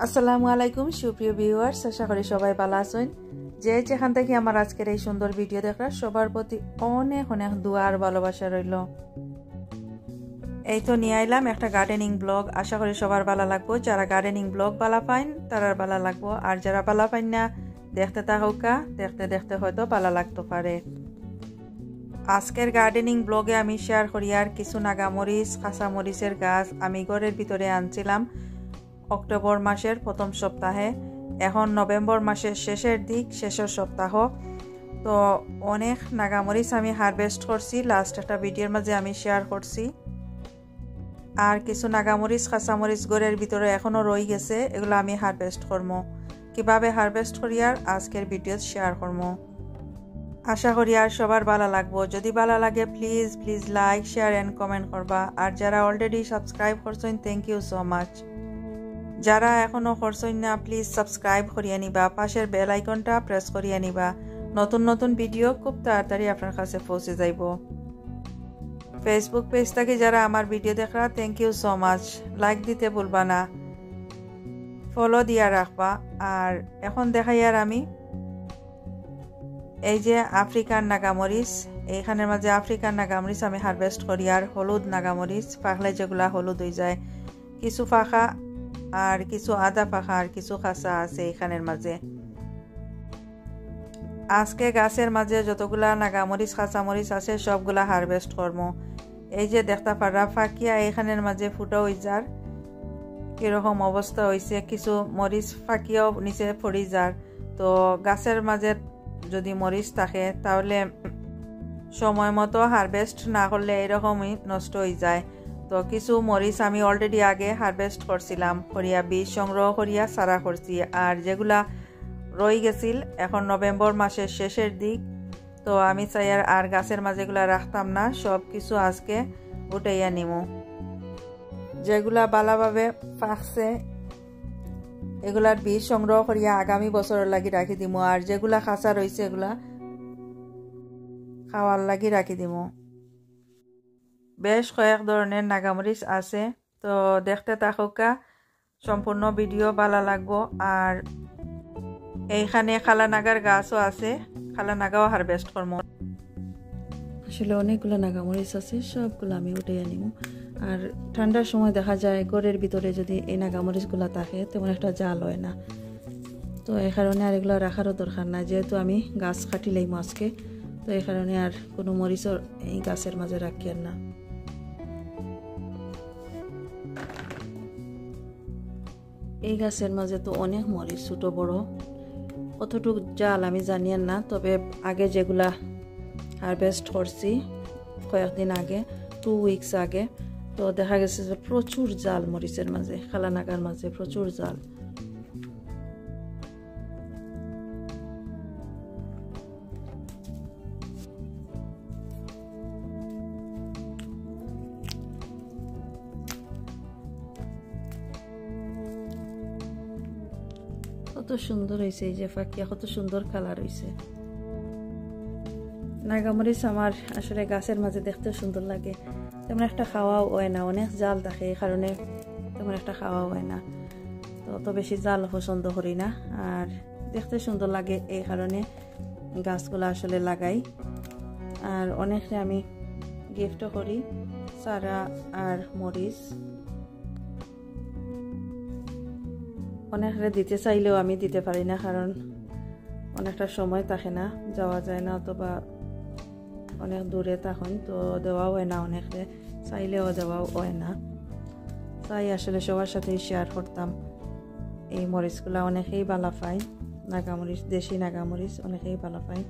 আসসালামু আলাইকুম সুপ্রিয় ভিউয়ার্স, আশা করি সবাই ভালো আছেন। যে যেখান থেকে আমার আজকের এই সুন্দর ভিডিও দেখার সবার প্রতি অনেক অনেক দোয়া আর ভালোবাসা রইল। এই তো নিয়ে আইলাম একটা গার্ডেনিং ব্লগ, আশা করি সবার ভালো লাগবো। যারা গার্ডেনিং ব্লগ ভালো পাইন তারার ভালো লাগবো, আর যারা ভালো পাইন না দেখতে থাকুকা, দেখতে দেখতে হয়তো ভালো লাগতে পারে। আজকের গার্ডেনিং ব্লগে আমি শেয়ার করি আর কিছু নাগামরিচ, কাঁচামরিচের গাছ আমি ঘরের ভিতরে আনছিলাম অক্টোবর মাসের প্রথম সপ্তাহে। এখন নভেম্বর মাসের শেষের দিক, শেষের সপ্তাহ। তো অনেক নাগামরিচ আমি হারভেস্ট করছি, লাস্ট একটা ভিডিওর মাঝে আমি শেয়ার করছি। আর কিছু নাগামরিচ, কাঁচামরিচ ঘরের ভিতরে এখনও রয়ে গেছে, এগুলো আমি হারভেস্ট করবো। কিভাবে হারভেস্ট করি আর আজকের ভিডিও শেয়ার করবো। আশা করি আর সবার ভালো লাগবো। যদি ভালো লাগে please please like, share and comment করবা। আর যারা অলরেডি সাবস্ক্রাইব করছেন থ্যাংক ইউ সো মাচ। যারা এখনো করছেন না প্লিজ সাবস্ক্রাইব করিয়ে নিবা, পাশের বেল আইকনটা প্রেস করিয়ে নিবা। নতুন নতুন ভিডিও খুব তাড়াতাড়ি আপনার কাছে পৌঁছে যাইব। ফেসবুক পেজ থেকে যারা আমার ভিডিও দেখা thank you so much. Like দিতে ভুলবা না, ফলো দিয়া রাখবা। আর এখন দেখাই আর আমি এই যে আফ্রিকান নাগামরিচ, এইখানের মাঝে আফ্রিকান নাগামরিচ আমি হারভেস্ট করি। আর হলুদ নাগামরিচ পাকলে যেগুলা হলুদ হয়ে যায়, কিছু পাখা আর কিছু আদা পাখা আর কিছু কাঁচা আছে এখানের মাঝে। আজকে গাছের মাঝে যতগুলা নাগামরিচ, কাঁচামরিচ আছে সবগুলা হারভেস্ট করবো। এই যে দেখতে পারা ফাঁকিয়া এখানের মাঝে ফুটা হয়ে যার কিরকম অবস্থা হয়েছে, কিছু মরিচ ফাঁকিয়াও নিচে পড়ি যার। তো গাছের মাঝে যদি মরিচ থাকে তাহলে সময় মতো হারভেস্ট না করলে এরকমই নষ্ট হয়ে যায়। তো কিছু মরিচ আমি অলরেডি আগে হারভেস্ট করছিলাম, করিয়া বীজ সংগ্রহ করিয়া সারা করছি। আর যেগুলা রয়ে গেছিল এখন নভেম্বর মাসের শেষের দিক, তো আমি চাই আর গাছের মাঝে এগুলা রাখতাম না, সব কিছু আজকে উঠাইয়া নিমু। যেগুলা ভালোভাবে পাকছে এগুলার বীজ সংগ্রহ করিয়া আগামী বছরের লাগি রাখি দিমু। আর যেগুলা কাঁচা রয়েছে এগুলা খাওয়ার লাগি রাখি দিমু। বেশ কয়েক ধরনের নাগামরিচ আছে, তো দেখতে থাকুকা, সম্পূর্ণ ভিডিও ভালো লাগবো। আর এইখানে খালা নাগার গাছও আছে, খালা নাগাও হারভেস্ট করবো। আসলে অনেকগুলো নাগামরিচ আছে, সবগুলো আমি উঠে আনিব। আর ঠান্ডার সময় দেখা যায় ঘরের ভিতরে যদি এই নাগামরিচগুলো থাকে তেমন একটা জাল হয় না, তো এই কারণে আর এগুলো রাখারও দরকার না। যেহেতু আমি গাছ কাটিলেই আজকে, তো এই কারণে আর কোনো মরিচও এই গাছের মাঝে রাখি আর না। এই গাছের মাঝে তো অনেক মরিচ, ছোট বড়, কতটুকু জাল আমি জানি না। তবে আগে যেগুলা হারভেস্ট করছি কয়েকদিন আগে, 2 উইকস আগে, তো দেখা গেছে যে প্রচুর জাল মরিচের মাঝে, খালা নাগার মাঝে প্রচুর জাল। কত সুন্দর হয়েছে এই যে ফাঁকিয়া, কত সুন্দর কালার হয়েছে। নাগামরিচ আমার আসলে গাছের মাঝে দেখতে সুন্দর লাগে, তেমন একটা খাওয়াও হয় না, অনেক জাল থাকে এই কারণে তেমন একটা খাওয়াও হয় না। তো অত বেশি জাল পছন্দ করি না, আর দেখতে সুন্দর লাগে এই কারণে গাছগুলো আসলে লাগাই। আর অনেকে আমি গিফটও করি চারা আর মরিচ। অনেকটা দিতে চাইলেও আমি দিতে পারি না, কারণ অনেকটা সময় থাকে না, যাওয়া যায় না, অথবা অনেক দূরে তখন তো দেওয়াও হয় না, অনেকে চাইলেও দেওয়াও হয় না। তাই আসলে সবার সাথে শেয়ার করতাম। এই মরিচগুলা অনেকেই ভালো পায়, নাগামরিচ, দেশি নাগামরিচ অনেকেই ভালো পায়।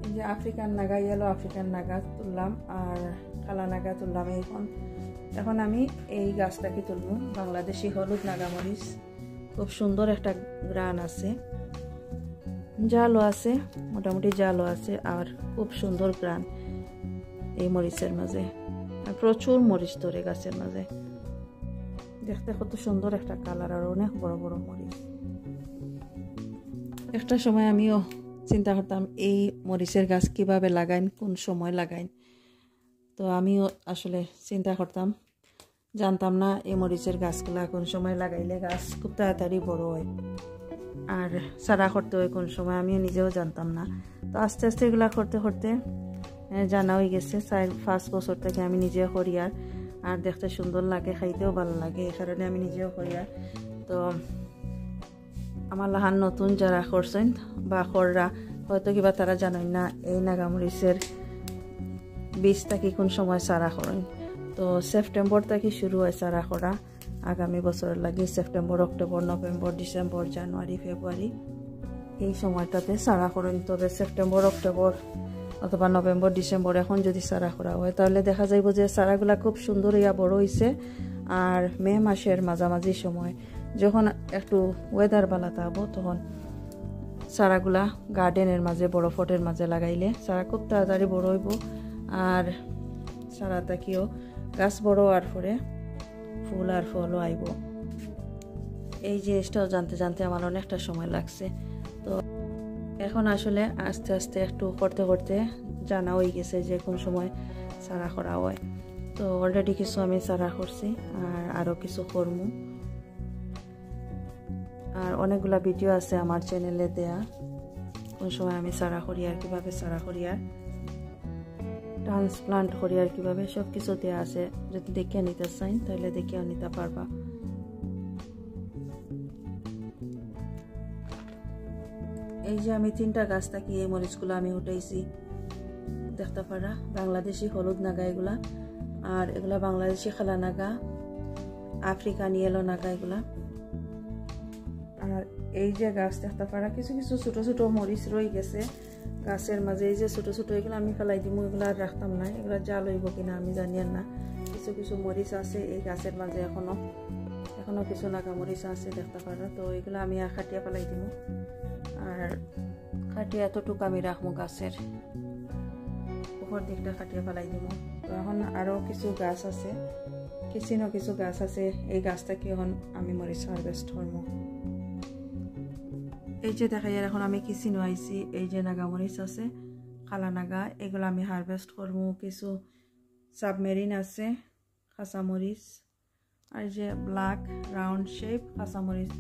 এই যে African Naga, yellow African Naga তুললাম আর কালা নাগা তুললাম। এখন আমি এই গাছটাকে তুলব, বাংলাদেশি হলুদ নাগামরিচ। খুব সুন্দর একটা গ্রান আছে, জালও আছে, মোটামুটি জালও আছে, আর খুব সুন্দর গ্রান এই মরিচের মাঝে। আর প্রচুর মরিচ ধরে গাছের মাঝে, দেখতে কত সুন্দর একটা কালার, আর অনেক বড় বড় মরিচ। একটা সময় আমিও চিন্তা করতাম এই মরিচের গাছ কিভাবে লাগাইন, কোন সময় লাগাইন। তো আমিও আসলে চিন্তা করতাম জানতাম না এই মরিচের গাছগুলা কোন সময় লাগাইলে গাছ খুব তাড়াতাড়ি বড় হয় আর সারা করতে হয় কোন সময়, আমিও নিজেও জানতাম না। তো আস্তে আস্তে এগুলা করতে করতে জানা হয়ে গেছে। 4-5 বছর থেকে আমি নিজেও করি আর দেখতে সুন্দর লাগে, খাইতেও ভালো লাগে, এই কারণে আমি নিজেও করি। তো আমার লাহান নতুন যারা করছেন বা কররা হয়তো কিবা তারা জানেন না এই নাগামরিচের বীজ থাকি কোন সময় সারা করেন। তো সেপ্টেম্বর থেকে শুরু হয় সারা করা, আগামী বছরের লাগে সেপ্টেম্বর, অক্টোবর, নভেম্বর, ডিসেম্বর, জানুয়ারি, ফেব্রুয়ারি এই সময়টাতে সারা করেন। তবে সেপ্টেম্বর, অক্টোবর অথবা নভেম্বর, ডিসেম্বর এখন যদি সারা করা হয় তাহলে দেখা যাইব যে সারাগুলা খুব সুন্দর ইয়া বড় হয়েছে। আর মে মাসের মাঝামাঝি সময় যখন একটু ওয়েদার ভালো থাকবো তখন সারাগুলা গার্ডেনের মাঝে বড় ফটের মাঝে লাগাইলে সারা খুব তাড়াতাড়ি বড় হইব আর সারা তাকিও গাছ বড় হওয়ার পরে ফুল আর ফলও আইব। এই জিনিসটাও জানতে জানতে আমার অনেকটা সময় লাগছে। তো এখন আসলে আস্তে আস্তে একটু করতে করতে জানা হয়ে গেছে যে কোন সময় সারা করা হয়। তো অলরেডি কিছু আমি সারা করছি আর আরও কিছু করমু। আর অনেকগুলা ভিডিও আছে আমার চ্যানেলে দেয়া কোন সময় আমি সারা করি আর কিভাবে সারা করি আর ট্রান্সপ্লান্ট করি আর কিভাবে, সব কিছু দেওয়া আছে। যদি দেখে নিতে চাই তাহলে দেখেও নিতে পারবা। এই যে আমি 3টা গাছ থাকি এই মরিচগুলো আমি উঠাইছি, দেখতে পারা বাংলাদেশি হলুদ নাগা এগুলা, আর এগুলা বাংলাদেশি খালা নাগা, আফ্রিকান ইয়েলো নাগা এগুলা। আর এই যে গাছ দেখতে পারা কিছু কিছু ছোট ছোট মরিচ রয়ে গেছে গাছের মাঝে, এই যে ছোট ছোট এগুলো আমি ফেলাই দিব, এগুলো আর রাখতাম না, এগুলো জাল হইব কিনা আমি জানি না। কিছু কিছু মরিচ আছে এই গাছের মাঝে এখনো কিছু নাগা মরিচ আছে দেখতে পারো। তো এগুলো আমি আর খাটিয়া ফেলাই দিব আর খাটিয়া এতটুকু আমি রাখবো, গাছের উপর দিকটা খাটিয়া ফেলাই দিব। তো এখন আরও কিছু গাছ আছে, কিছু গাছ আছে, এই গাছটাকে এখন আমি মরিচ হারভেস্ট করবো। এই যে দেখা যায় এখন আমি কিচিনো আইছি, এই যে নাগা মরিচ আছে খালা নাগা, এগুলো আমি হারভেস্ট করবো। কিছু সাবমেরিন আছে কাঁচামরিচ, আর যে ব্ল্যাক রাউন্ড শেপ কাঁচামরিচ,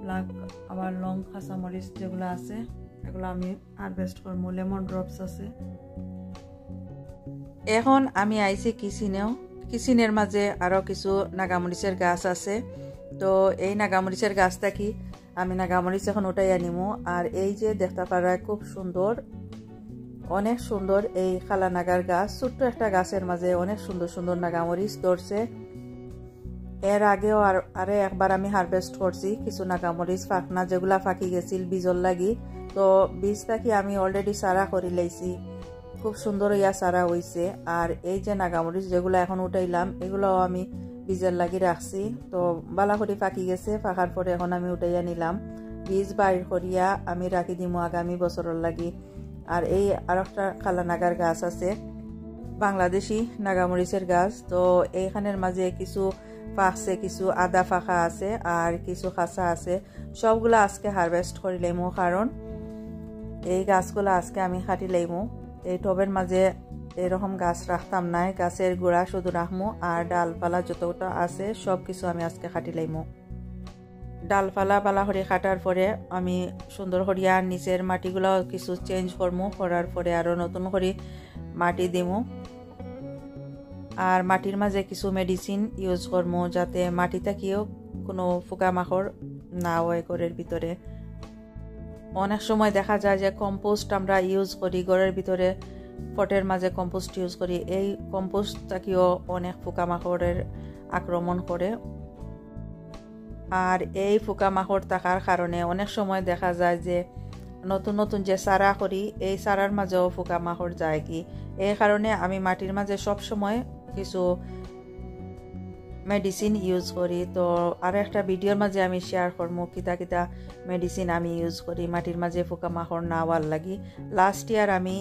ব্ল্যাক আবার লং কাঁচামরিচ যেগুলো আছে এগুলো আমি হারভেস্ট করবো। লেমন ড্রপস আছে। এখন আমি আইছি কিচিনের মাঝে আরও কিছু নাগামরিচের গাছ আছে। তো এই নাগামরিচের গাছটা কি আমি নাগামরিচ এখন ওটাই আনিমো। আর এই যে দেখতে পারা খুব সুন্দর, অনেক সুন্দর এই খালা নাগার গাছ, ছোট্ট একটা গাছের মাঝে অনেক সুন্দর সুন্দর নাগামরিচ ধরছে। এর আগেও আরে একবার আমি হারভেস্ট করছি কিছু নাগামরিচ ফাঁকনা যেগুলা ফাঁকি গেছিল বীজর লাগি। তো বীজ থাকি আমি অলরেডি সারা করে লাইছি, খুব সুন্দর ইয়া সারা হয়েছে। আর এই যে নাগামরিচ যেগুলো এখন উঠাইলাম এগুলোও আমি বীজের লাগি রাখছি। তো বালা করে ফাঁকি গেছে, ফাঁকার পরে এখন আমি উঠাইয়া নিলাম, বীজ বাইর করিয়া আমি রাখি দিমু আগামী বছরের লাগি। আর এই আর একটা খালা নাগার গাছ আছে বাংলাদেশি নাগামরিচের গাছ। তো এইখানের মাঝে কিছু ফাঁকছে, কিছু আদা ফাঁকা আছে আর কিছু খাঁচা আছে। সবগুলো আজকে হারভেস্ট করে লাইমু, কারণ এই গাছগুলো আজকে আমি কাটি লাইমু। এই টবের মাঝে এরকম গাছ রাখতাম না, গাছের গোড়া শুধু রাখমু আর ডালপালা যতটা আছে সব কিছু আমি আজকে কাটি লাইমু। ডালপালা বালা হরি কাটার পরে আমি সুন্দর করিয়া নিচের মাটিগুলো কিছু চেঞ্জ করমু, করার পরে আরও নতুন করে মাটি দিমু। আর মাটির মাঝে কিছু মেডিসিন ইউজ করমু যাতে মাটি থাকিও কোনো পোকামাকড় না হয় ঘরের ভিতরে। অনেক সময় দেখা যায় যে কম্পোস্ট আমরা ইউজ করি ঘরের ভিতরে, পটের মাঝে কম্পোস্ট ইউজ করি, এই কম্পোস্ট থাকিও অনেক পোকামাকড়ের আক্রমণ করে। আর এই পোকামাকড় থাকার কারণে অনেক সময় দেখা যায় যে নতুন নতুন যে চারা করি এই চারার মাঝেও পোকামাকড় যায় কি, এই কারণে আমি মাটির মাঝে সব সময় কিছু মেডিসিন ইউজ করি। তো আরও একটা ভিডিওর মাঝে আমি শেয়ার করবো কিতা কিতা মেডিসিন আমি ইউজ করি মাটির মাঝে পোকামাকড় না হওয়ার লাগি। লাস্ট ইয়ার আমি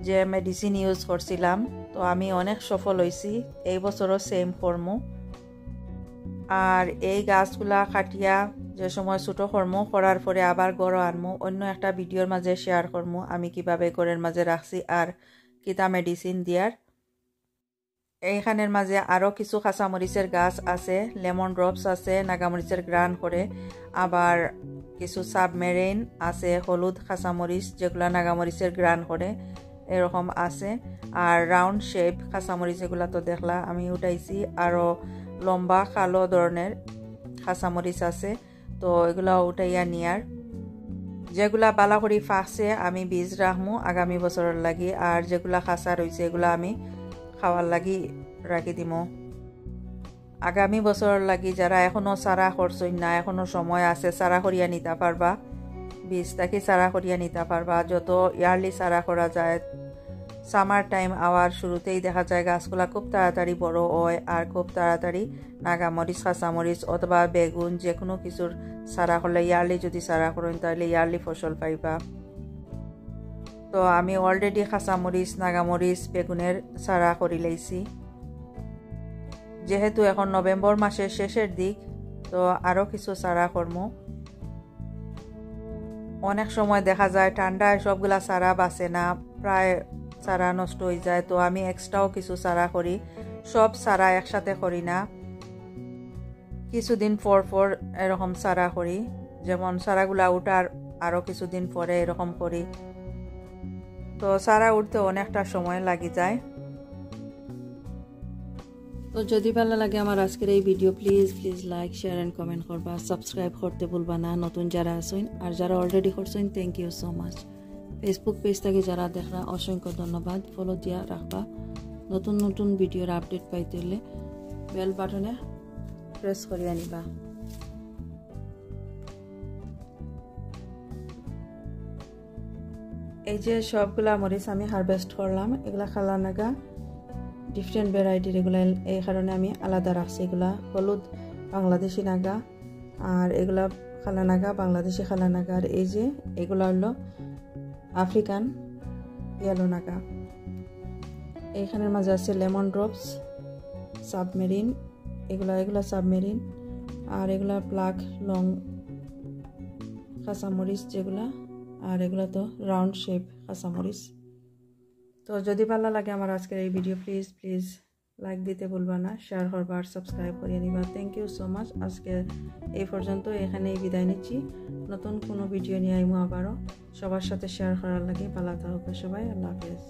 যে মেডিসিন ইউজ করছিলাম তো আমি অনেক সফল হয়েছি, এই বছরও সেম করমু। আর এই গাছগুলা কাটিয়া যে সময় ছোটো করমু, করার পরে আবার গড় আনমু, অন্য একটা ভিডিওর মাঝে শেয়ার করমু আমি কিভাবে ঘরের মাঝে রাখছি আর কিতা মেডিসিন দিয়ার। এইখানের মাঝে আরও কিছু কাঁচামরিচের গাছ আছে, লেমন ড্রপস আছে নাগামরিচের গ্রান করে, আবার কিছু সাবমেরিন আছে হলুদ কাঁচামরিচ যেগুলো নাগামরিচের গ্রান করে এরকম আছে। আর রাউন্ড শেপ কাঁচামরিচ এগুলো তো দেখলা আমি উঠাইছি, আরও লম্বা কালো ধরনের কাঁচামরিচ আছে, তো এগুলো উঠাইয়া নিয়ার। যেগুলা বালা করি ফাঁকছে আমি বীজ রাখমু আগামী বছরের লাগি, আর যেগুলা খাঁচা রয়েছে এগুলো আমি খাওয়ার লাগি রাখি দিমু আগামী বছরের লাগি। যারা এখনো চারা করছই না, এখনো সময় আছে, চারা করিয়া নিতে পারবা, বীজটাকে চারা করিয়া নিতে পারবা। যত ইয়ারলি চারা করা যায়, সামার টাইম আওয়ার শুরুতেই দেখা যায় গাছগুলা খুব তাড়াতাড়ি বড় হয়, আর খুব তাড়াতাড়ি নাগামরিচ কাঁচামরিচ অথবা বেগুন যে কোনো কিছুর চারা করলে ইয়ারলি যদি চারা করেন তাহলে ইয়ারলি ফসল পাইবা। তো আমি অলরেডি কাঁচামরিচ নাগামরিচ বেগুনের চারা করি লাইছি। যেহেতু এখন নভেম্বর মাসের শেষের দিক, তো আরও কিছু চারা করবো। অনেক সময় দেখা যায় ঠান্ডায় সবগুলা চারা বাঁচে না, প্রায় চারা নষ্ট হয়ে যায়, তো আমি এক্সট্রাও কিছু চারা করি। সব চারা একসাথে করি না, কিছুদিন পর এরকম চারা করি, যেমন চারাগুলা উঠার আরও কিছুদিন পরে এরকম করি। তো চারা উঠতে অনেকটা সময় লাগি যায়। তো যদি ভালো লাগে আমার আজকের এই video please like share and comment করবা, সাবস্ক্রাইব করতে ভুলবা না নতুন যারা আছেন, আর যারা অলরেডি করছেন thank you so much. Facebook page থেকে যারা দেখরা অসংখ্য ধন্যবাদ, ফলো দিয়া রাখবা। নতুন ভিডিওর আপডেট পাইতে হলে বেল বাটনে প্রেস করিয়া নিবা। এই যে সবগুলা মরিচ আমি হারভেস্ট করলাম, এগুলা খালা নাগা ডিফারেন্ট ভ্যারাইটির, এগুলা এই কারণে আমি আলাদা রাখছি। এগুলা হলুদ বাংলাদেশি নাগা, আর এগুলা খালা নাগা বাংলাদেশি খালা নাগা, আর এই যে এগুলা হলো আফ্রিকান ইয়েলো নাগা। এইখানের মাঝে আছে লেমন ড্রপস, সাবমেরিন, এগুলা সাবমেরিন, আর এগুলা ব্ল্যাক লং কাঁচামরিচ যেগুলা, আর এগুলা তো রাউন্ড শেপ কাঁচামরিচ। তো যদি ভালো লাগে আমার আজকের এই ভিডিও প্লিজ লাইক দিতে ভুলবা না, শেয়ার করবা আর সাবস্ক্রাইব করিয়ে নিবা। Thank you so much. আজকে এই পর্যন্ত, এখানেই বিদায় নিচ্ছি। নতুন কোনো ভিডিও নিয়ে আইমু আবারও। সবার সাথে শেয়ার করার লাগে। ভালো থাকবে সবাই, আল্লাহ হাফেজ।